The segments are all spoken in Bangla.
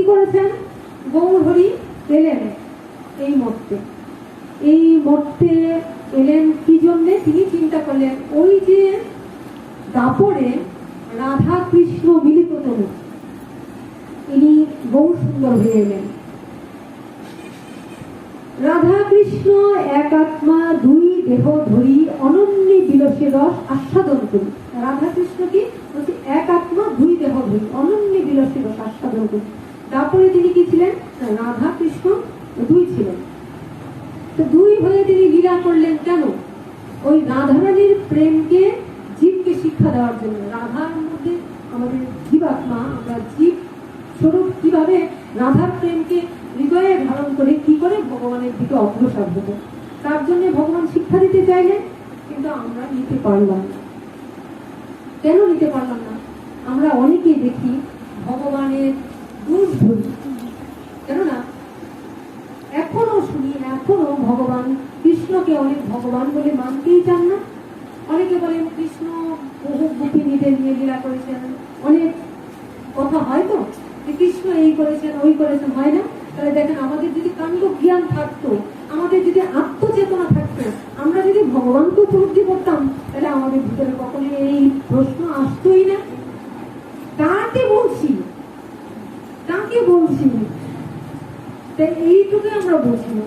করেছেন, গৌরহরি এলেন এই মর্তে এলেন কি জন্যে? তিনি চিন্তা করলেন ওই যে দাপরে রাধা কৃষ্ণ মিলিত তনু, ইনি গৌর সুন্দর হয়ে এলেন। রাধা কৃষ্ণ এক আত্মা দুই দেহ ধরি অনন্য বিলসে রস আস্বাদন করি। রাধা কৃষ্ণ কি বলছি? এক আত্মা দুই দেহ ধরি অনন্য বিলসে রস আস্বাদন করি। তারপরে তিনি কি ছিলেন? রাধা কৃষ্ণ দুই ছিলেন। তো দুই হয়ে তিনি লীলা করলেন কেন? ওই রাধারানীর প্রেমকে জীবকে শিক্ষা দেওয়ার জন্য। রাধার মধ্যে আমাদের জীবাত্মা, আমরা জীব স্বরূপ কিভাবে রাধার প্রেমকে হৃদয়ে ধারণ করে কি করে ভগবানের দিকে অগ্রসর হবো, তার জন্য ভগবান শিক্ষা দিতে চাইলেন। কিন্তু আমরা নিতে পারলাম না। কেন নিতে পারলাম না? আমরা অনেকেই দেখি ভগবানের দোষ ধরি, কেননা এখনো শুনি, এখনো ভগবান কৃষ্ণকে অনেক ভগবান বলে মানতেই চান না। অনেকে বলেন কৃষ্ণ বহু গোপিনীদের নিয়ে লীলা করেছেন, অনেক কথা হয় তো যে কৃষ্ণ এই করেছেন ওই করেছেন, হয় না? তাহলে দেখেন, আমাদের যদি কাণ্ড জ্ঞান থাকতো, আমাদের যদি আত্মচেতনা থাকতো, আমরা যদি ভগবানকে উপলব্ধি করতাম, তাহলে আমাদের ভিতরে কখনো এই প্রশ্ন আসতোই না। কাকে বলছি তাই এইটুকু আমরা বুঝি না।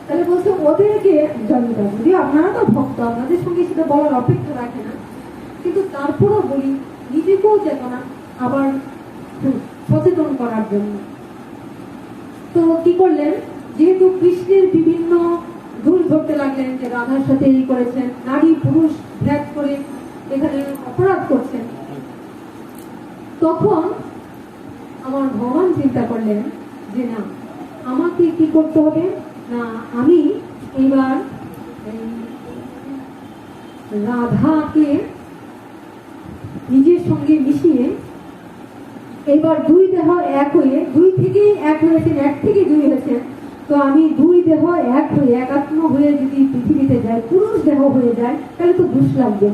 তাহলে বলছে ওদেরকে জানিয়ে, যদি আপনারা তো ভক্ত, আপনাদের সঙ্গে সেটা বলার অপেক্ষা রাখে না, কিন্তু তারপরও বলি নিজেকেও চেতনা আবার সচেতন করার জন্য। তো কি করলেন? যেহেতু কৃষ্ণের বিভিন্ন দোষ ধরতে লাগলেন যে রাধার সাথে এই করেছেন, নারী পুরুষ ভেদ করে এখানে অপরাধ করছেন, তখন আমার ভগবান চিন্তা করলেন যে না, আমাকে কি করতে হবে? না, আমি এবার রাধাকে নিজের সঙ্গে মিশিয়ে, এবার দুই দেহ এক হয়ে, দুই থেকেই এক হয়েছেন, এক থেকে দুই হয়েছেন, তো আমি দুই দেহ এক হয়ে একাত্ম হয়ে যদি পৃথিবীতে যাই, পুরুষ দেহ হয়ে যায়, তাহলে তো দুষ লাগবে।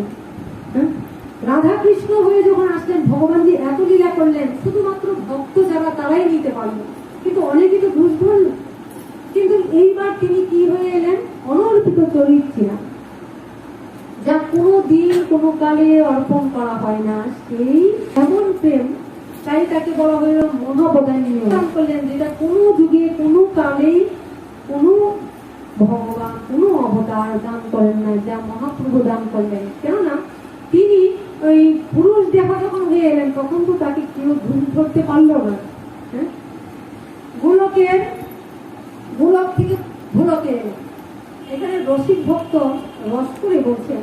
রাধা কৃষ্ণ হয়ে যখন আসলেন, ভগবান যে এত লীলা করলেন, শুধুমাত্র ভক্ত যারা তারাই নিতে পারলো, কিন্তু অনেকে তো দুষ ধরল। কিন্তু এইবার তিনি কি হয়ে এলেন? অনর্পিত চরিত্রা, যা কোনো দিন কোনো কালে অর্পণ করা হয় না, সেই এমন প্রেম, তাই তাকে বলা হলো মহাবদানীয়। করলেন যেটা কোনো যুগে কোনো কালেই কোনো ভগবান কোনো অবতার দান করেন না, যা মহাপ্রভু দান করলেন। কেননা তিনি ওই পুরুষ দেখা যখন হয়ে এলেন, তখন তো তাকে কেউ ধূম ধরতে পারল না। গোলক থেকে ভোলকে এলেন। এখানে রসিক ভক্ত রস করে বলছেন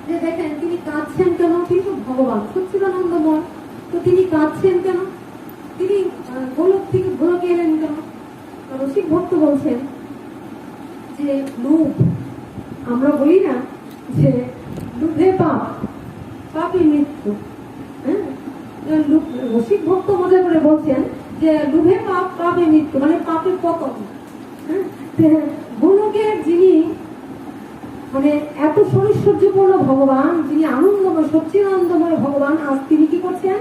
যে দেখেন তিনি কাঁদছেন কেন? তিনি তো ভগবান সচ্চিদানন্দময়, তো তিনি কাঁদছেন কেন? তিনি গোলক থেকে ভোলকে এলেন কেন? রসিক ভক্ত বলছেন যে লোভ, আমরা বলি না যে লোভে পাপে মৃত্যু। রসিক ভক্ত মজা করে বলছেন যে লোভে পাপে মৃত্যু, মানে পাপের পতন। গোলকের যিনি মানে এত সৌন্দর্যপূর্ণ ভগবান, যিনি আনন্দময় সচ্চিদানন্দময় ভগবান, আজ তিনি কি করছেন?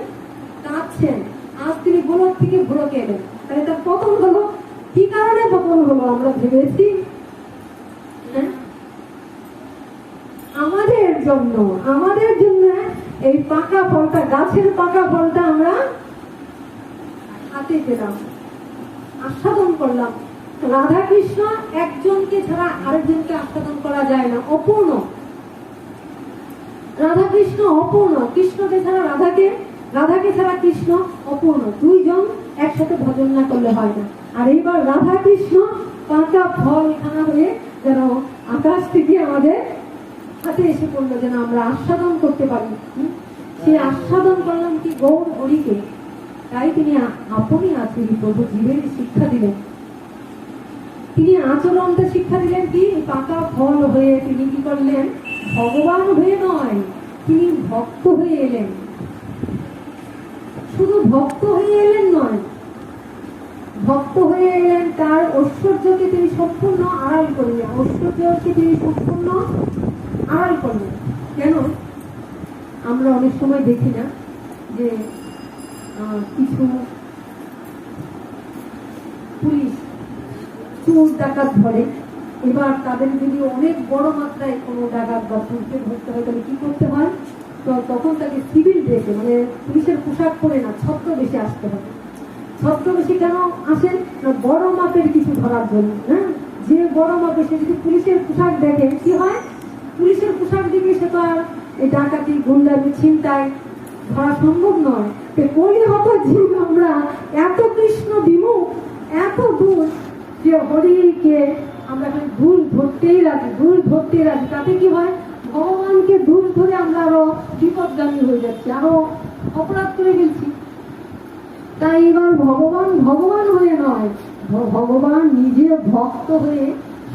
কাঁদছেন। আজ তিনি গোলক থেকে ভোলকে এলেন, তাহলে তার পতন হলো। কি কারণে পতন হলো আমরা ভেবেছি? আমাদের জন্য এই পাকা ফলটা, গাছের পাকা ফলটা আমরা হাতে পেলাম, আস্বাদন করলাম। রাধা কৃষ্ণ একজনকে ছাড়া আরেকজনকে আস্বাদন করা যায় না, অপূর্ণ। রাধা কৃষ্ণ অপূর্ণ, কৃষ্ণকে ছাড়া রাধাকে ছাড়া কৃষ্ণ অপূর্ণ। দুইজন একসাথে ভজন না করলে হয় না। আর এইবার রাধা কৃষ্ণ পাকা ফল খানা হয়ে যেন আকাশ থেকে আমাদের হাতে এসে পড়লো, যেন আমরা আস্বাদন করতে পারি। সেই আস্বাদন করলাম কি গৌর হরিকে। তাই তিনি আপনি আছেন প্রভু জীবের শিক্ষা দিলেন। তিনি আচরণটা শিক্ষা দিলেন কি? পাকা ফল হয়ে তিনি কি করলেন? ভগবান হয়ে নয়, তিনি ভক্ত হয়ে এলেন। শুধু ভক্ত হয়ে এলেন নয়, ভক্ত হয়ে এলেন, তার ঐশ্বর্যকে তিনি সম্পূর্ণ আড়াল করলেন। ঐশ্বর্যকে তিনি সম্পূর্ণ আড়াল করলেন। কেন? আমরা অনেক সময় দেখি না যে কিছু চোর ডাকাত ধরে, এবার তাদের যদি অনেক বড় মাত্রায় কোনো ডাকাত বা চোরকে ধরতে হয় তাহলে কি করতে হয়? তো তখন তাকে সিভিল ড্রেসে, মানে পুলিশের পোশাক পরে না, ছদ্মবেশে আসতে হবে। ছদ্মবেশে কেন আসেন না? বড় মাপের কিছু ধরার জন্য। হ্যাঁ, যে বড় মাপে সে যদি পুলিশের পোশাক দেখে কি হয়? পুলিশের পোশাক দেখে সে তো আর এই ডাকাতি, গুন্ডামি, ছিনতাই ধরা সম্ভব নয়। কলি হত জীব আমরা এত কৃষ্ণ বিমুখ, এত দূর, যে হরিকে আমরা ভুল ধরতেই রাজি। তাতে কি হয়? ভগবানকে দূর ধরে আমরা আরো বিপদগামী হয়ে যাচ্ছি, আরো অপরাধ করে ফেলছি। তাই এবার ভগবান হয়ে নয়, ভগবান নিজে ভক্ত হয়ে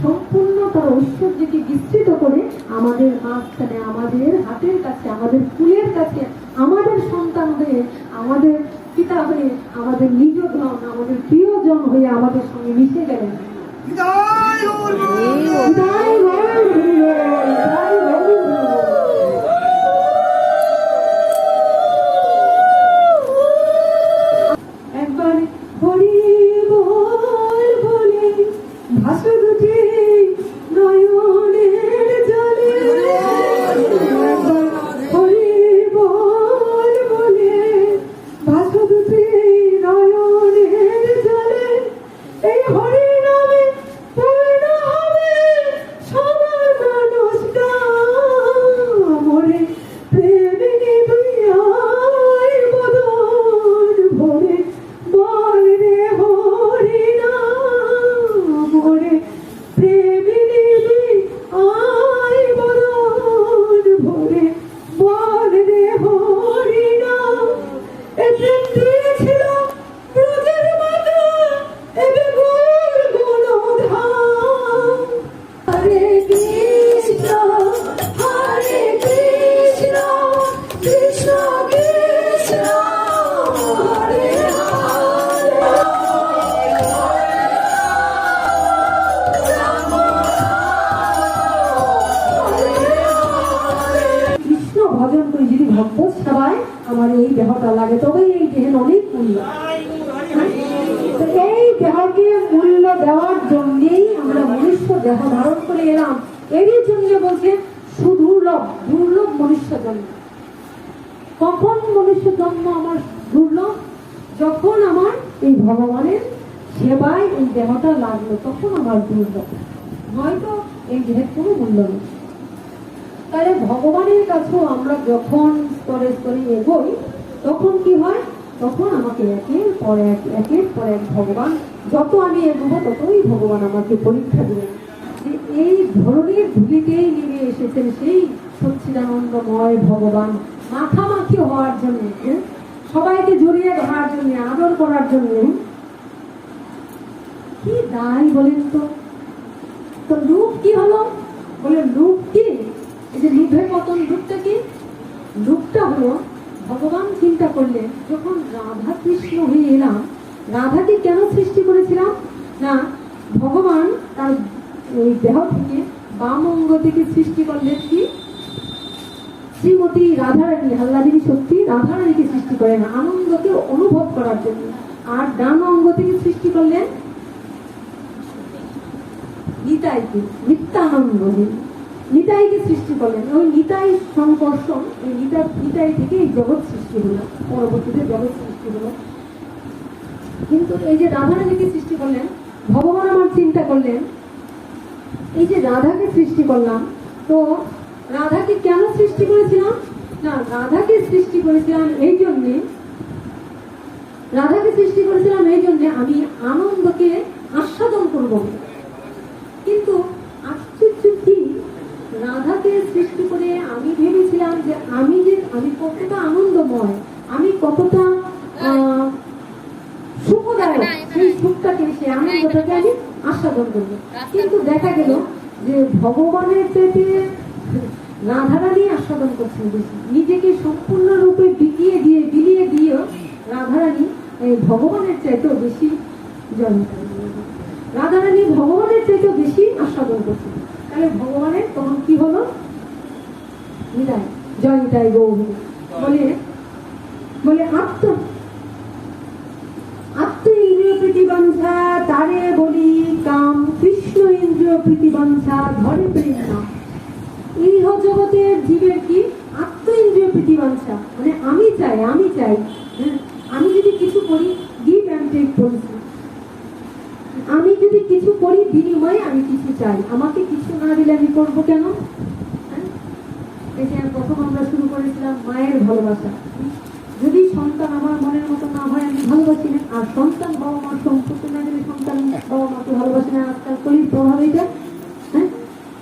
সম্পূর্ণ তার ঐশ্বর্যকে বিস্তৃত করে আমাদের মাঝখানে, আমাদের হাতের কাছে, আমাদের ফুলের কাছে, আমাদের সন্তান হয়ে, আমাদের পিতা হয়ে, আমাদের নিজ ধন, আমাদের প্রিয়জন হয়ে আমাদের সঙ্গে মিশে গেলেন। একবার হরি বল বলে ভাসু দুটি নয়নের জলে, একবার হরি বল বলে ভাসু দুটি নয়নের জলে, এই হরি নামে পূর্ণ হবে সবার মানুষটা, মরে প্রেমিনী দুই আয় বদন ভরে বল রে হরি নাম, মরে প্রেমিনী দুই আয় বদন ভরে বল রে হরি নাম। এ প্রেম দিয়েছিল ব্রজের মাতা, এবে গোর গুণধাম। হরে কৃষ্ণ কৃষ্ণ কৃষ্ণ হরে কৃষ্ণ ভজন করে যদি ভক্ত সেবায় আমার এই দেহটা লাগে, তবে এই দেহের অনেক মূল্য। এই দেহকে মূল্য দেওয়ার জন্যেই আমরা মনুষ্য দেহ ধারণ করে এলাম। এরই জন্য বলছে সুদুর্লভ, দুর্লভ মনুষ্য জন্ম। কখন মনুষ্য জন্ম আমার দুর্লভ? যখন আমার এই ভগবানের সেবায় এই দেহটা লাগলো, তখন আমার দুর্লভ। হয়তো এই দেহের কোনো মূল্য নেই। তাহলে ভগবানের কাছেও আমরা যখন স্তরে স্তরে এগোই, তখন কি হয়? তখন আমাকে একের পর এক ভগবান, যত আমি এগোবো ততই ভগবান আমাকে পরীক্ষা দিলেন। যে এই ধরনের ধুলিতেই নেমে এসেছেন সেই সচ্চিদানন্দময় ভগবান, মাখামাখি হওয়ার জন্য, সবাইকে জড়িয়ে ধরার জন্য, আদর করার জন্য। কি দায় বলেন তো? তো রূপ কি হলো? বলে রূপ কি? এই যে রূপের পতন, রূপটা কি? রূপটা হলো ভগবান চিন্তা করলেন, যখন রাধা কৃষ্ণ হয়ে এলাম, রাধাকে কেন সৃষ্টি করেছিলাম না? ভগবান তার ওই দেহ থেকে বাম অঙ্গ থেকে সৃষ্টি করলেন কি? শ্রীমতী রাধারানী, আল্লাদিনী শক্তি রাধারানীকে সৃষ্টি করেন আনন্দকে অনুভব করার জন্য। আর ডান অঙ্গ থেকে সৃষ্টি করলেন নিতাইকে, নিত্যানন্দ নিতাইকে সৃষ্টি করলেন। ওই নিতাই সংকর্ষণ, এই নিতাই থেকে এই জগৎ সৃষ্টি হলো, পরবর্তীতে জগৎ সৃষ্টি হলো। কিন্তু এই যে রাধারানীকে সৃষ্টি করলেন, ভগবান আমার চিন্তা করলেন, এই যে রাধাকে সৃষ্টি করলাম, তো রাধাকে কেন সৃষ্টি করেছিলাম না? রাধাকে সৃষ্টি করেছিলাম এই জন্যে, আমি আনন্দকে আস্বাদন করব। কিন্তু আশ্চর্য কি, রাধাকে সৃষ্টি করে আমি ভেবেছিলাম যে আমি কতটা আনন্দময়, আমি কতটা সুখদায়ক, সেই সুখটাকে, সেই আনন্দটাকে আমি আস্বাদন করব। কিন্তু দেখা গেল যে ভগবানের পেটে রাধারানী আস্বাদন করছেন বেশি, নিজেকে সম্পূর্ণরূপে বিলিয়ে দিয়ে রাধারানী ভগবানের চাইতেও বেশি রাধারানী ভগবানের চাইতেও বেশি আস্বাদন করছেন। তাহলে ভগবানের তখন কি হলো? নিতাই, জয় নিতাই গৌরী বলে আত্ম ইন্দ্রিয় প্রীতি বাঞ্ছা তারে বলি কাম কৃষ্ণ ইন্দ্রিয় প্রীতিবাঞ্ছা ধরে প্রেম নাম। ইহ জগতের জীবের কি আত্ম ইন্দ্রিয় প্রীতিবাঞ্ছা, মানে আমি চাই হ্যাঁ, আমি যদি কিছু করি গিভ অ্যান্ড টেক পলিসি, আমি যদি কিছু করি বিনিময়ে আমি কিছু চাই, আমাকে কিছু না দিলে আমি করবো কেন? হ্যাঁ? এই যে প্রথম আমরা শুরু করেছিলাম মায়ের ভালোবাসা, যদি সন্তান আমার মনের মতো না হয় আমি ভালোবাসি না, আর সন্তান বাবা মার সম্পর্কে না দিলে সন্তান বাবা মাকে ভালোবাসে না, আজকাল কলির প্রভাব এটা। হ্যাঁ,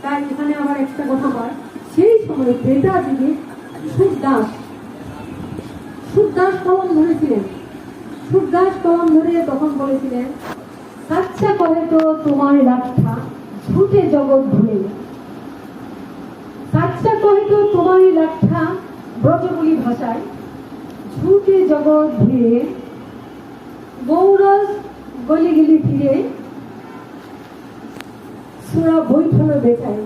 তাই এখানে আবার একটা কথা হয়, সেই সময় ত্রেতা যুগে সুরদাস কলম ধরেছিলেন, সুরদাস কলম ধরে তখন বলেছিলেন, সাচ্চা করে তো তোমার লাঠা ঝুটে জগৎ ভুলে, সাচ্চা করে তো তোমার লাঠা ব্রজবুলি ভাষায় ঝুটে জগৎ ভুলে, গৌরস গলি গলি ফিরে সুরা বৈঠল বেচাই।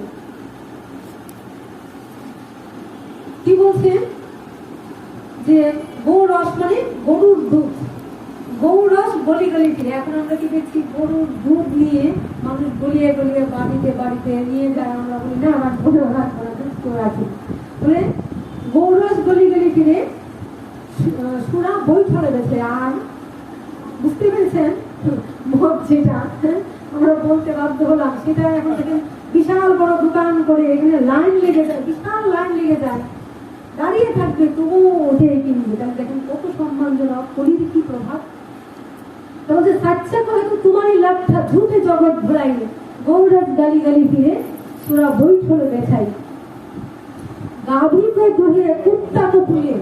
কি বলছেন যে গৌরস মানে গরুর দুধ, গৌরস গলি গলি ফিরে। এখন আমরা কি দেখছি গরুর দুধ নিয়ে মানুষ গলিয়ে গলিয়ে বাড়িতে বাড়িতে নিয়ে যায়, আমরা বলি না আমার গরুর হাত করা দুধ করে আছে বলে গৌরস গলি গলি ফিরে সুরা বৈঠলে বেছে। আর বুঝতে পেরেছেন মদ যেটা আমরা বলতে বাধ্য হলাম, সেটা এখন থেকে বিশাল বড় দোকান করে এখানে লাইন লেগে যায়, বিশাল লাইন লেগে যায়, দাঁড়িয়ে থাকবে তবু ওঠে কিনবে। তাহলে দেখেন কত সম্মানজনক, কলির কি প্রভাব। তাহলে সাচ্চা করে তো তোমারই লাঠা ঝুটে জগৎ ঘোরাই, গৌরব গালি গালি ফিরে সুরা বৈঠলে বেছাই, গাভীকে দোহে কুত্তা কপুলে।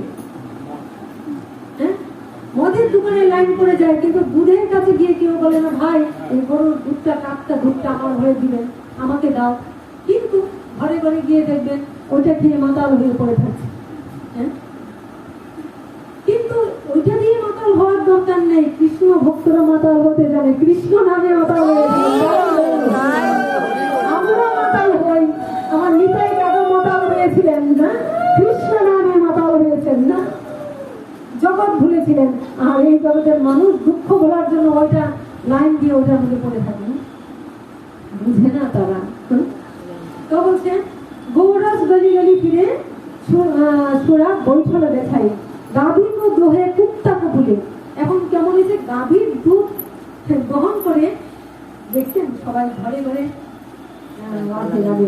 মদের দোকানে লাইন করে যায়, কিন্তু দুধের কাছে গিয়ে কেউ বলে না ভাই এই গরুর দুধটা কাকটা দুধটা আমার হয়ে দিবেন, আমাকে দাও। কিন্তু ঘরে ঘরে গিয়ে দেখবেন ওইটা খেয়ে মাতাল হয়ে পড়ে থাকছে। হ্যাঁ, কিন্তু ওইটা দিয়ে মাতাল হওয়ার দরকার নেই, কৃষ্ণ ভক্তরা মাতাল হতে জানে, কৃষ্ণ নামে মাতাল হয়ে আমরা মাতাল হই। আমার নিতাই কাকা মাতাল হয়েছিলেন না, কৃষ্ণ নামে মাতাল হয়েছেন না, জগৎ ভুলেছিলেন। আর এই জগতের মানুষ দুঃখ ভোলার জন্য ওইটা লাইন দিয়ে ওইটার মধ্যে পড়ে থাকে, বুঝে না তারা। তো বলছে গৌরস গলি গলি ফিরে সুরা বৈঠলে দেখাই, গাভীর দোহে কুত্তা কপুলে। এখন কেমন হয়েছে, গাভীর দুধ গ্রহণ করে দেখছেন সবাই ঘরে ঘরে যাবে।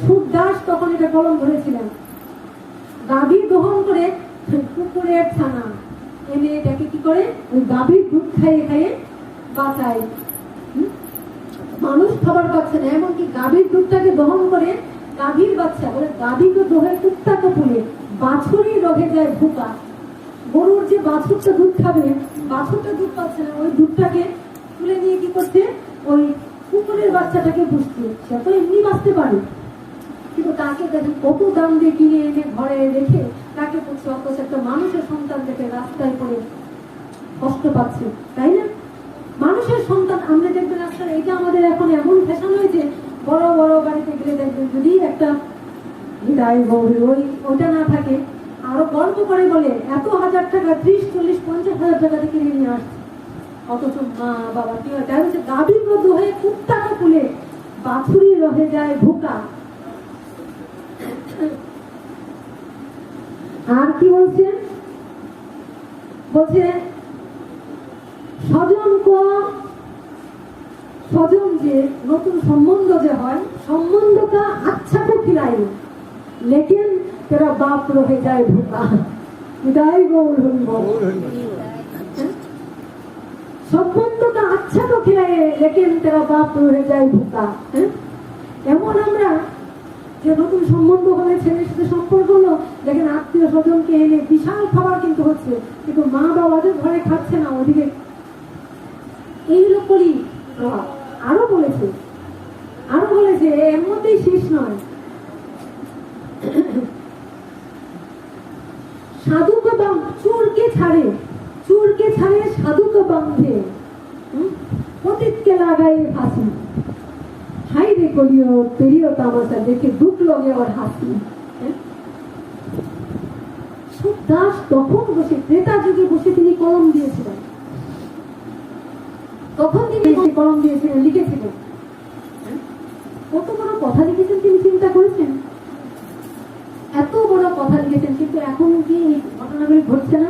সুরদাস তখন এটা কলম ধরেছিলেন, গাভীর গ্রহণ করে কুকুরের ছানা এনে এটাকে কি করে ওই গাভীর দুধ খাইয়ে খাইয়ে বাঁচায়। মানুষ খাবার পাচ্ছে না, এমনকি গাভীর দুধটাকে দহন করে গাভীর বাচ্চা বলে গাভীকে দোহে কুত্তা কপুলে, বাছুরই রহে যায় ভুকা। গরুর যে বাছুরটা দুধ খাবে, বাছুরটা দুধ পাচ্ছে না, ওই দুধটাকে তুলে নিয়ে কি করছে ওই কুকুরের বাচ্চাটাকে পুষছে। সে তো এমনি বাঁচতে পারে, কিন্তু তাকে দেখেন কত দাম দিয়ে কিনে এনে ঘরে রেখে তাকে পুষছে, অথচ একটা মানুষের সন্তান দেখে রাস্তায় পড়ে কষ্ট পাচ্ছে, তাই না? মানুষের সন্তান আমরা দেখবেন রাস্তায়, এটা আমাদের এখন এমন ফ্যাশন হয়েছে, বড় বড় গাড়িতে গেলে দেখবেন যদি একটা ওটা না থাকে আরো গল্প করে বলে এত হাজার টাকা 30, 40, 50,000 টাকা দিয়ে কিনে নিয়ে আসছে, অথচ মা বাবা কি হয়, তাই হচ্ছে গাভীর মতো হয়ে কুত্তাকে খুলে বাছুরি রহে যায় ভুকা। আর কি বলছে, বলছে স্বজন যে নতুন সম্বন্ধ যে হয়, সম্বন্ধটা আচ্ছা তো খিলাই, লেকিন তেরা বাপ রহে যায় ভুকা। সম্বন্ধটা আচ্ছা তো খিলাই, লেকিন তেরা বাপ রহে যায় ভুকা। এমন আমরা যে নতুন সম্বন্ধ হলে ছেলের সাথে সম্পর্ক হলো, দেখেন আত্মীয় স্বজনকে এনে বিশাল খাবার কিন্তু হচ্ছে, কিন্তু মা বাবাদের ঘরে খাচ্ছে না, ওদিকে এই হলো কলি প্রভাব। আরো বলেছে এর মধ্যেই শেষ নয়, সাধুকে চোরকে ছাড়ে সাধুকে বাঁধে, পতিতকে লাগাই ফাঁসি। হাই রে কলিও পেরিও তামাশা দেখে দুঃখ লগে ওর হাসি। সুরদাস তখন বসে ত্রেতা যুগে বসে তিনি কলম দিয়েছিলেন। তখন তিনি সেই কলম দিয়েছিলেন, লিখেছিলেন। কত বড় কথা লিখেছেন তিনি চিন্তা করেছেন? এত বড় কথা লিখেছেন, কিন্তু এখন কি এই ঘটনাগুলি ঘটছে না?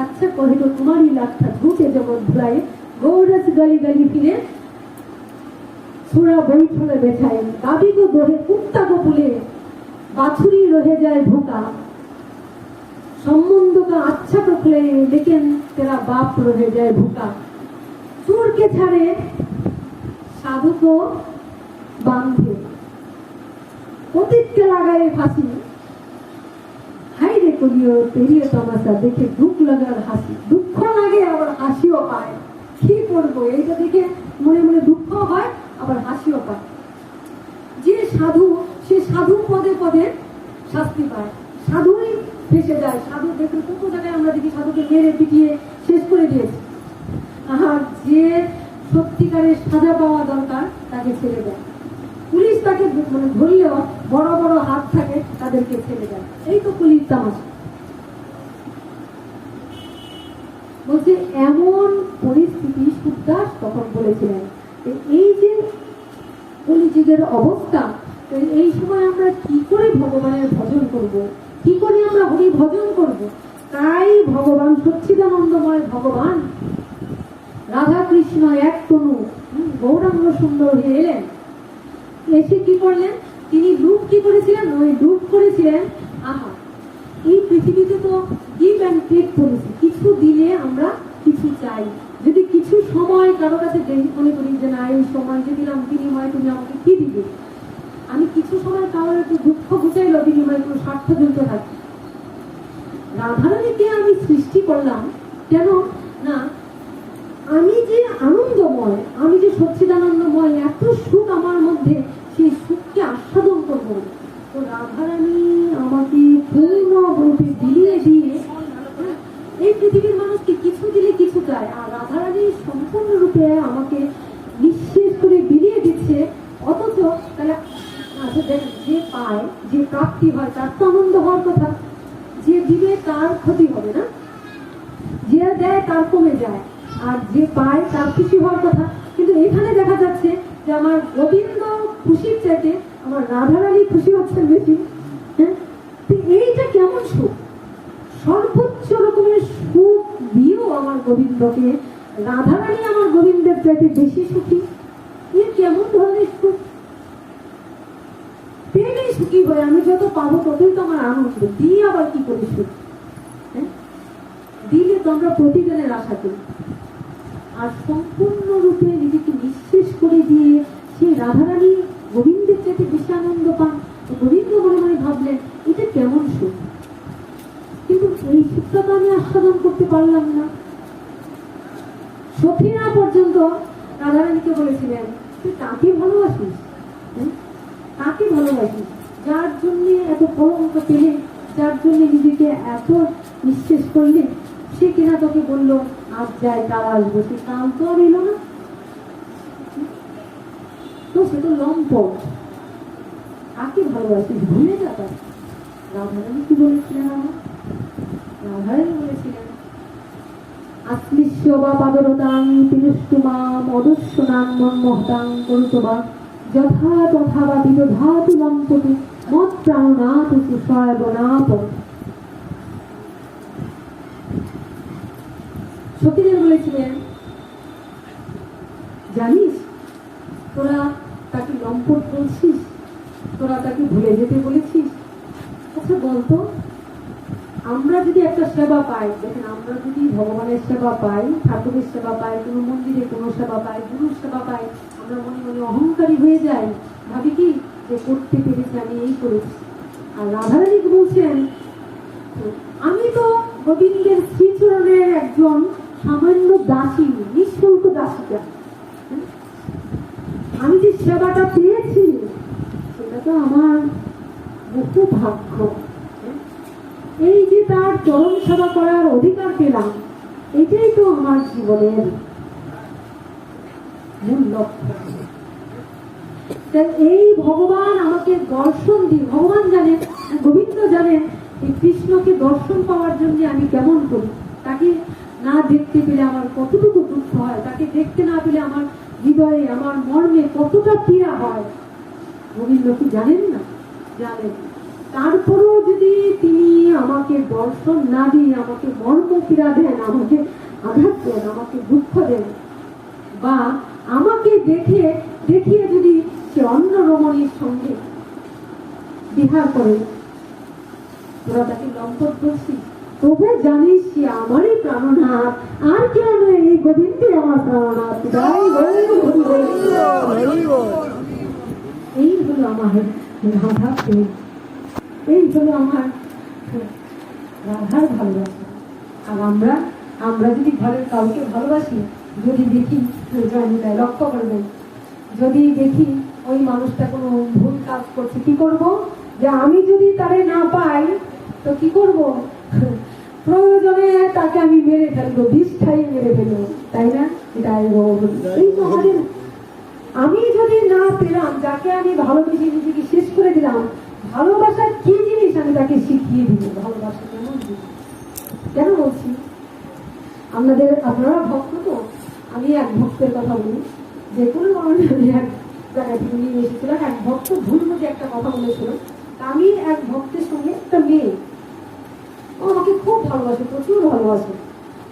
আচ্ছা কহে তো তোমারই লাখটা ঝুঁকে জগৎ ভুলায়, গৌরজ গলি গলি ফিরে সুরা বৈঠলে বেছায়, গাবি গো দোহে কুত্তা গো পুলে, বাছুরি রহে যায় ভুকা, সম্বন্ধ का अच्छा तो खुले लेकिन तेरा बाप रह जाए भूखा, चोर के छाड़े साधु को बांधे, पतित के लगाए फांसी, हाय रे कलियो तेरी तमाशा देखे दुख लागार हासि, दुख लागे आबार हासिও পায়। কি করব, এইটা দেখে মনে মনে দুঃখ হয় আবার হাসিও পায়। যে সাধু সে সাধু পদে পদে শাস্তি পায়, সাধুই ফেসে যায়। সাধু দেখে কত জায়গায় আমরা দেখি সাধুকে মেরে পিটিয়ে শেষ করে দিয়েছে। আর যে সত্যিকারের সাজা পাওয়া দরকার তাকে ছেড়ে দেয়। পুলিশ তাকে মানে ধরলেও বড় বড় হাত থাকে, তাদেরকে ছেড়ে দেয়। এই তো পুলিশ তামাশা। বলছে এমন পরিস্থিতি সুদাস তখন বলেছিলেন, এই যে কলিযুগের অবস্থা, এই সময় আমরা কি করে ভগবানের ভজন করব, কি করে আমরা হরি ভজন করব? তাই ভগবান সচ্চিদানন্দময় ভগবান রাধা কৃষ্ণ এক তনু গৌরাঙ্গ সুন্দর হয়ে এলেন। এসে কি করলেন? তিনি লুপ কি করেছিলেন? ওই লুপ করেছিলেন, আহা এই পৃথিবীতে তো গিভ অ্যান্ড টেক পলিসি, কিছু দিলে আমরা কিছু চাই। যদি কিছু সময় কারো কাছে মনে করি যে না এই সময় যে দিলাম বিনিময় তুমি আমাকে কি দিবে, আমি কিছু সময় কারোর একটু দুঃখ বুঝাইল বিনিময় কোনো স্বার্থ জড়িত থাকে। রাধারানীকে আমি সৃষ্টি করলাম কেন না, আমি যে আনন্দময়, আমি যে সচ্চিদানন্দময়, এত সুখ আমার মধ্যে, সেই সুখকে আস্বাদন করব। তো রাধারানী আমাকে পূর্ণরূপে বিলিয়ে দিয়ে এই পৃথিবীর মানুষকে কিছু দিলে কিছু চায়, আর রাধারানী সম্পূর্ণরূপে আমাকে নিঃশেষ করে বিলিয়ে দিচ্ছে। অথচ তাহলে আচ্ছা দেখেন, যে পায়, যে প্রাপ্তি হয় তার তো আনন্দ হওয়ার কথা, যে দিবে তার ক্ষতি হবে না, যে দেয় তার কমে যায়, আর যে পায় তার খুশি হওয়ার কথা। কিন্তু এখানে দেখা যাচ্ছে যে আমার গোবিন্দ খুশির চাইতে আমার রাধারানী খুশি হচ্ছেন বেশি। হ্যাঁ, এইটা কেমন সুখ! সর্বোচ্চ রকমের সুখ দিয়েও আমার গোবিন্দকে রাধারানী আমার গোবিন্দের চাইতে বেশি সুখী। এর কেমন ধরনের সুখ! পেলেই সুখী হয়, আমি যত পাবো ততই তো আমার আনন্দ, দিয়ে আবার কি করি সুখ? হ্যাঁ, দিলে তো আমরা প্রতিদিনের আশা করি। আর সম্পূর্ণরূপে নিজেকে নিঃশেষ করে দিয়ে সেই রাধারানী গোবিন্দের চাইতে বেশি আনন্দ পান। গোবিন্দ মনে মনে ভাবলেন এটা কেমন সুখ, কিন্তু এই সুখটা তো আমি আস্বাদন করতে পারলাম না। সখীরা পর্যন্ত রাধারানীকে বলেছিলেন তুই কাকে ভালোবাসিস, কাকে ভালোবাসিস, যার জন্য এত কলঙ্ক পেলে, যার জন্য নিজেকে এত নিঃশেষ করলে, সে কিনা তোকে বললো আজ যাই কাল আসবো, সে কাল তো আর এলো না, তো সে তো লম্পট, কাকে ভালোবাসিস ভুলে যা। তার রাধারানী কি বলেছিলেন? আমার রাধারানী বলেছিলেন আশ্লিষ্য বা পাদরতাং তিরুষ্টুমাম অদস্যনাং মন্মহতাং করুতবা যথা তথা বা বিদধাতু লম্পটু মত প্রাণনাতু সুস্বয়বনাপ। সতীদেব বলেছিলেন জানিস তোরা তাকে লম্পট বলছিস, তোরা তাকে ভুলে যেতে বলেছিস। আচ্ছা বলতো, আমরা যদি একটা সেবা পাই, দেখেন আমরা যদি ভগবানের সেবা পাই, ঠাকুরের সেবা পাই, কোনো মন্দিরে কোনো সেবা পাই, গুরুর সেবা পাই, আমরা মনে মনে অহংকারী হয়ে যাই, ভাবি কি যে করতে পেরেছি, আমি এই করেছি। আর রাধারানী বলছেন আমি তো গোবিন্দের শ্রীচরণের একজন সামান্য দাসী, নিঃশুল্ক দাসিকা, আমি যে সেবাটা পেয়েছি সেটা তো আমার বহু ভাগ্য। এই যে তার চরণ সেবা করার অধিকার পেলাম, এটাই তো আমার জীবনের মূল লক্ষ্য। এই ভগবান আমাকে দর্শন দিন, ভগবান জানেন, গোবিন্দ জানেন এই কৃষ্ণকে দর্শন পাওয়ার জন্য আমি কেমন করি, তাকে না দেখতে পেলে আমার কতটুকু দুঃখ হয়, তাকে দেখতে না পেলে আমার হৃদয়ে আমার মর্মে কতটা পীড়া হয়। গোবিন্দ কি জানেন না? জানেন। তারপরেও যদি তিনি আমাকে দর্শন না দিয়ে আমাকে মর্ম পীড়া দেন, আমাকে আঘাত দেন, আমাকে দুঃখ দেন, বা আমাকে দেখিয়ে যদি সে অন্য রমণীর সঙ্গে বিহার করে, তোরা তাকে লম্পট বলছিস, তবু জানিস সে আমারই প্রাণনাথ, আর কেউ নয়, এই গোবিন্দই আমার প্রাণনাথ। এই হলো আমার রাধা প্রেম, এই হলো আমার রাধার ভালোবাসা। আর আমরা যদি ঘরের কাউকে ভালোবাসি, যদি দেখি, লক্ষ্য করবেন, যদি দেখি ওই মানুষটা কোনো ভুল কাজ করছে, কি করব? যে আমি যদি তারে না পাই তো কি করব? প্রয়োজনে তাকে আমি মেরে ফেলবো, বিষ খাইয়ে মেরে ফেলবো, তাই না? এই তো আমাদের। আমি যদি না পেলাম, যাকে আমি ভালোবেসে নিজেকে শেষ করে দিলাম, ভালোবাসার কি জিনিস আমি তাকে শিখিয়ে দিব। ভালোবাসা কেমন জিনিস, কেন বলছি? আপনারা ভক্ত তো, আমি এক ভক্তের কথা বলি। যে কোনো কারণে আমি এক জায়গা থেকে নিয়ে এসেছিলাম, এক ভক্ত ভুল বুঝে একটা কথা বলেছিল। আমি এক ভক্তের সঙ্গে, একটা মেয়ে, ও আমাকে খুব ভালোবাসে, প্রচুর ভালোবাসে।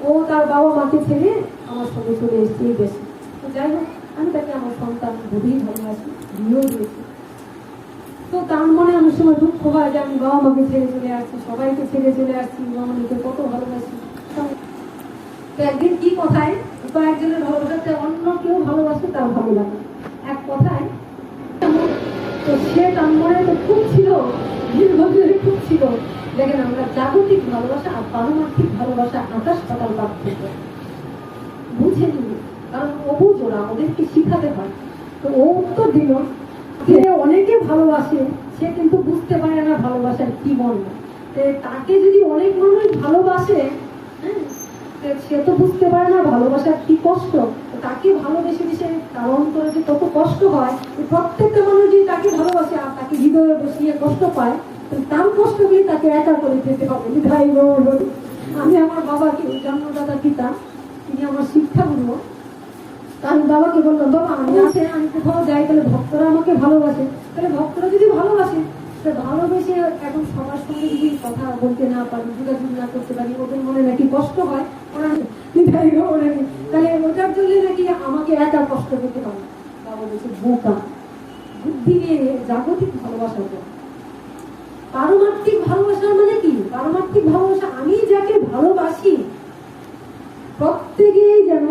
ও তার বাবা মাকে ছেড়ে আমার সঙ্গে চলে এসছে এই দেশে। তো যাই হোক, আমি তাকে আমার সন্তান বুঝেই ভালোবাসি, বিয়েও দিয়েছি। তো তার মনে অনেক সময় দুঃখ হয় যে আমি বাবা মাকে ছেড়ে চলে আসছি, সবাইকে ছেড়ে চলে আসছি, রমণীকে কত ভালোবাসি। তো একদিন কি কথায়, কয়েকজনের ভালোবাসাতে অন্য কেউ ভালোবাসে, তার ভালো লাগে এক কথায়। তো সে তার মনে তো খুব ছিল, দীর্ঘদিনে খুব ছিল। দেখেন, আমরা জাগতিক ভালোবাসা আর পারমার্থিক ভালোবাসা আকাশ পাতাল পার্থক্য, বুঝে নিব। কারণ অবুঝোরা ওদেরকে শিখাতে হয়। তো ও উত্তর দিল যে অনেকে ভালোবাসে, সে কিন্তু বুঝতে পারে না ভালোবাসার কি মর্ম। তাকে যদি অনেক মানুষ ভালোবাসে, সে তো বুঝতে পারে না ভালোবাসার কি কষ্ট। তাকে ভালোবেসে দিছে, তার অন্তরে যে কত কষ্ট হয়। প্রত্যেকটা মানুষ যদি তাকে ভালোবাসে আর তাকে হৃদয়ে বসিয়ে কষ্ট পায়, তার কষ্টগুলি তাকে একা করে যেতে হবে। আমি আমার বাবাকে, জন্মদাতা পিতা, তিনি আমার শিক্ষাগুরু, আমি বাবাকে বললাম, বাবা আমি আমি কোথাও যাই, তাহলে ভক্তরা আমাকে ভালোবাসে, তাহলে ভক্তরা যদি ভালোবাসে, ভালোবেসে এখন সবার সঙ্গে যদি কথা বলতে না পারি, যোগাযোগ না করতে পারি, ওদের মনে নাকি কষ্ট হয়, তাহলে ওটার জন্য নাকি আমাকে একা কষ্ট পেতে হবে। বাবা বলছে, বোকা, বুদ্ধি নিয়ে জাগতিক ভালোবাসা। পারমার্থিক ভালোবাসা মানে কি? পারমার্থিক ভালোবাসা, আমি যাকে ভালোবাসি প্রত্যেকেই যেন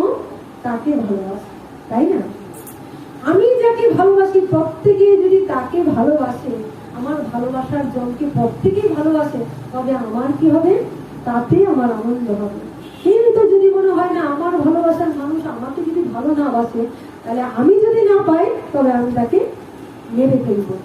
তাকে ভালোবাসে, তাই না? আমি যাকে ভালোবাসি প্রত্যেকে যদি তাকে ভালোবাসে, আমার ভালোবাসার জনকে প্রত্যেকেই ভালোবাসে, তবে আমার কি হবে? তাতে আমার আনন্দ হবে। কিন্তু যদি মনে হয় না আমার ভালোবাসার মানুষ আমাকে যদি ভালো না বাসে, তাহলে আমি যদি না পাই, তবে আমি তাকে মেরে ফেলবো।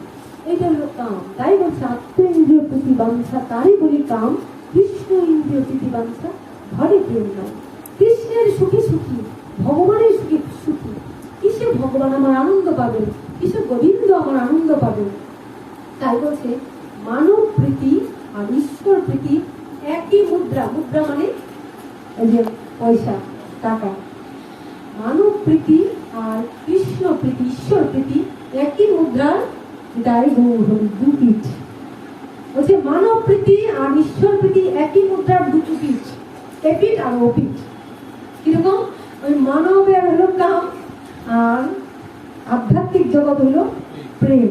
এইটা হলো কাম। তাই বলছে, আত্ম ইন্দ্রিয় প্রতি বাঞ্ছা, তারই বলি কাম। কৃষ্ণ ইন্দ্রিয় প্রতি বাঞ্ছা, ঘরে প্রেম নাই। কৃষ্ণের সুখী সুখী, ভগবানের সুখী সুখী। কিসে ভগবান আমার আনন্দ পাবেন, কিসে গোবিন্দ আমার আনন্দ পাবেন। তাই বলছে, মানব প্রীতি আর ঈশ্বর প্রীতি একই মুদ্রা। মুদ্রা মানে এই যে পয়সা, টাকা। মানব প্রীতি আর কৃষ্ণ প্রীতি, ঈশ্বর প্রীতি একই মুদ্রার দু পিঠ। বলছে মানব প্রীতি আর ঈশ্বর প্রীতি একই মুদ্রার দুটো পিঠ, এপিঠ আর ওপিঠ। কিরকম? ওই মানবের হলো কাম, আর আধ্যাত্মিক জগৎ হলো প্রেম।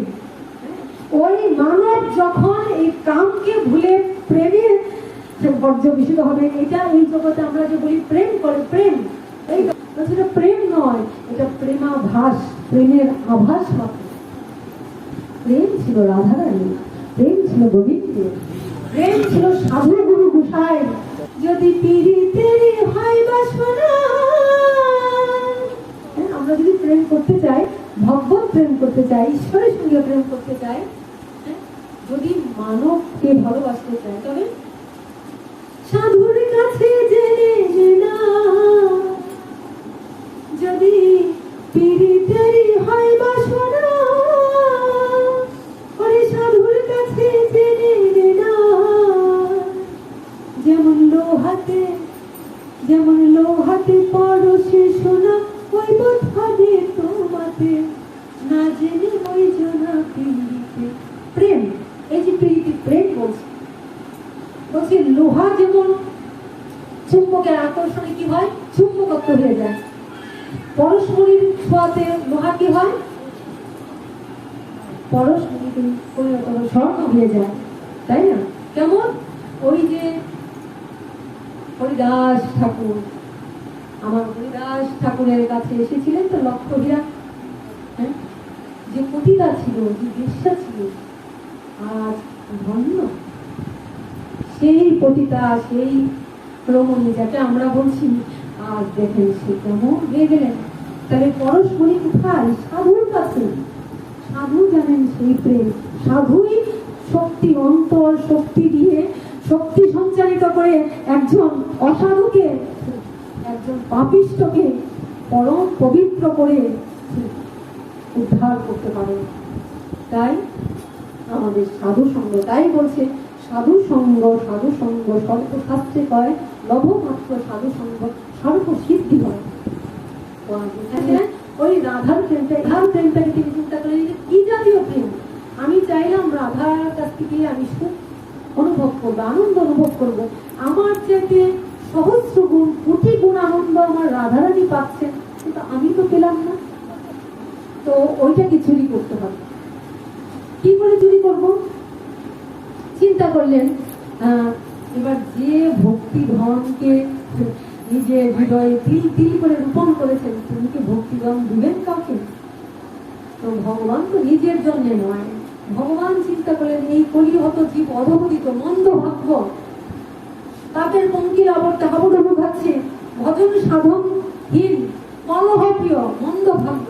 ওই মানব যখন এই কামকে ভুলে প্রেমে পর্যবেসিত হবে, এটা এই জগতে আমরা যে বলি প্রেম করে, প্রেম, এটা প্রেম নয়, এটা প্রেমাভাস, প্রেমের আভাস মাত্র। প্রেম ছিল রাধারানী, প্রেম ছিল গোবিন্দের, প্রেম ছিল সাধু গুরু গোসাই। যদি পিরিতেরি হয় বাসনা, আমরা যদি প্রেম করতে চাই, ভগবত প্রেম করতে চাই, ঈশ্বরের সঙ্গে প্রেম করতে চাই, যদি মানবকে ভালোবাসতে চাই, তবে সাধুর কাছে জেনে না, যদি পিরিতেরি হয় বাসনা, ওরে সাধুর কাছে জেনে না। যেমন লোহাতে, যেমন প্রেম, এই যে প্রীতি প্রেম বলছে, বলছে লোহা যেমন চুম্বকের আকর্ষণে কি হয়, চুম্বকত্ব হয়ে যায়, পরস্পরের ছোঁয়াতে লোহা কি হয়, পরস্পরের স্বর্ণ হয়ে যায়, তাই না? কেমন ওই যে হরিদাস ঠাকুর, আমার হরিদাস ঠাকুরের কাছে এসেছিলেন তো লক্ষ্মীরা, হ্যাঁ, যে পতিতা ছিল, যে বেশ্যা ছিল, আজ ধন্য সেই পতিতা, সেই রমণী যাকে আমরা বলছি, আজ দেখেন সে কেমন হয়ে গেলেন। তাহলে পরস্পরই কোথায়, সাধুর কাছে। সাধু জানেন সেই প্রেম, সাধুই শক্তি, অন্তর শক্তি দিয়ে শক্তি সঞ্চারিত করে একজন অসাধুকে, একজন পাপিষ্ঠকে পরম পবিত্র করে উদ্ধার করতে পারে। তাই আমাদের সাধু সঙ্গ, তাই বলছে সাধু সঙ্গ, সাধু সঙ্গ সর্বশাস্ত্রে কয় লভমাত্র সাধু সঙ্গ সর্বসিদ্ধি হয়। ওই রাধার প্রেমটা, ইহার প্রেমটাকে তিনি চিন্তা করেন কি জাতীয় প্রেম। আমি চাইলাম রাধার কাছ থেকে আমি সুখ অনুভব করবো, আনন্দ অনুভব করবো, আমার চাইতে সহস্র গুণ, কোটি গুণ আনন্দ আমার রাধারানী পাচ্ছেন, কিন্তু আমি তো পেলাম না। তো ওইটাকে চুরি করতে হবে। কি করে চুরি করব? চিন্তা করলেন, এবার যে ভক্তি ধনকে নিজের হৃদয়ে তিল তিল করে রূপণ করেছেন, তিনি কি ভক্তিধন দিবেন কাউকে? তো ভগবান তো নিজের জন্য নয়, ভগবান চিন্তা করলেন এই কলিহত জীব অধপতিত মন্দ ভাগ্য, পাপের পঙ্কিল অবর্তে হাবুডুবু খাচ্ছে, ভজন সাধনহীন কলহপ্রিয় মন্দ ভাগ্য,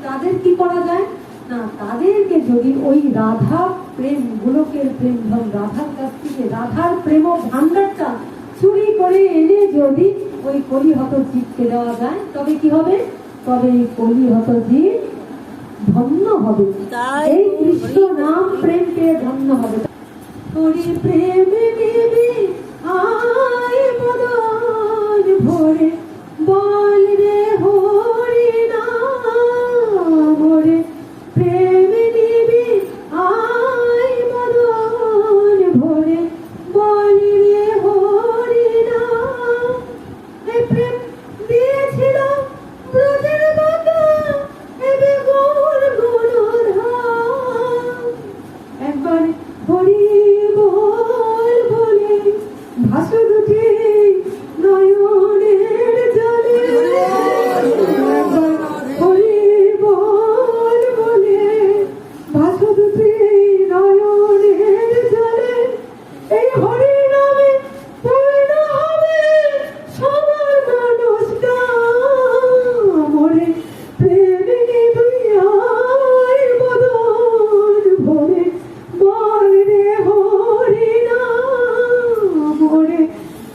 তাদের কি করা যায় না? তাদেরকে যদি ওই রাধা প্রেম, গোলকের প্রেম ধন, রাধার কাছ থেকে রাধার প্রেম ভান্ডারটা চুরি করে এনে যদি ওই কলিহত জীবকে দেওয়া যায়, তবে কি হবে? তবে এই কলিহত জীব ধন্য হবে, এই কৃষ্ণ নাম প্রেম পেয়ে ধন্য হবে। হরি প্রেম নিবি আয় বদন ভরে, বল রে হরি নাম ভরে, প্রেম নিবি আয় বদন ভরে, বল রে হরি নাম। এই প্রেম দিয়েছিল ব্রজের মাতা, এবে গৌর গুণধাম। একবার হরি বল বলে ভাসু দুটি নয়নের জলে, একবার হরি বল বলে ভাসু দুটি নয়নের জলে, এই হরি নামে পূর্ণ হবে সবার মনস্কাম। মরে প্রেম নিবি আয় বদন ভরে, বল রে হরি নাম ভরে,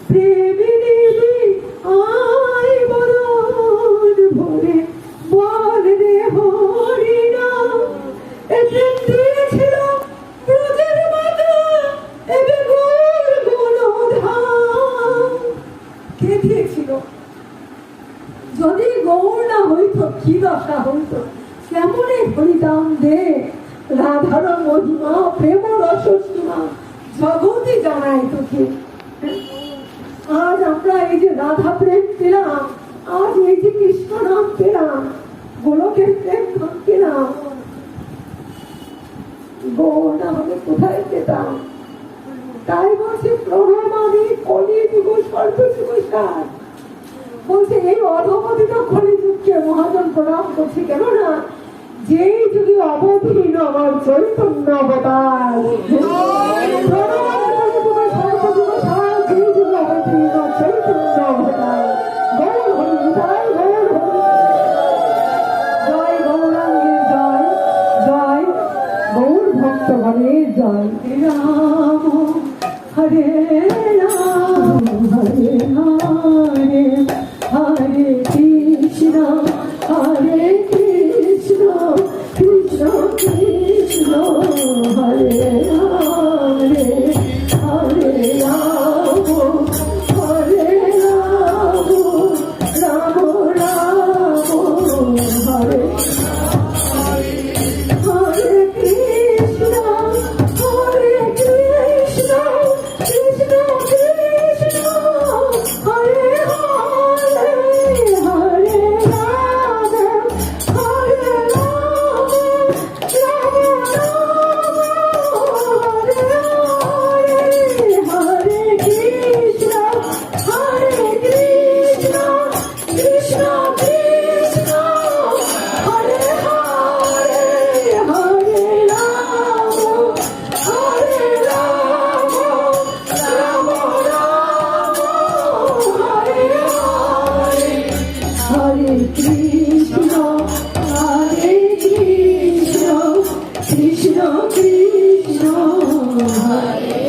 প্রেম নিবি আয় বদন ভরে, বল রে হরি নাম। এ প্রেম দিয়েছিল ব্রজের মাতা, এবে গৌর গুণধাম। কে দিয়েছিল? যদি গৌর না হইত কি দশা হইত? কেমনে হরিদাম দে, রাধার মহিমা প্রেম রস সীমা জগতে জানাই তোকে। আজ আমরা এই যে রাধা প্রেম পেলাম, আজ এই যে কৃষ্ণ নাম পেলাম, গোলকের প্রেম পেলাম, গৌর না হলে কোথায় পেতাম? তাই বলছে প্রণমামি কলিযুগ সর্বযুগ সার। বলছে এই অধপতিত কলিযুগকে মহাজন প্রণাম করছে, কেননা যেই যুগে অবতীর্ণ আমার চৈতন্য অবতার, সর্বযুগ সার, যেই যুগে অবতীর্ণ চৈতন্য অবতার, গৌর হরি জয়, গৌর হরি জয়, গৌরাঙ্গের জয়, জয় গৌর ভক্তগণের জয়। রাম হরে রাম, হরে হরে, হরে কৃষ্ণ, হরে কৃষ্ণ, কৃষ্ণ কৃষ্ণ হরে হরে, হরে রাম, হরে রাম, রাম রাম হরে, হরে কৃষ্ণ, কৃষ্ণ হরে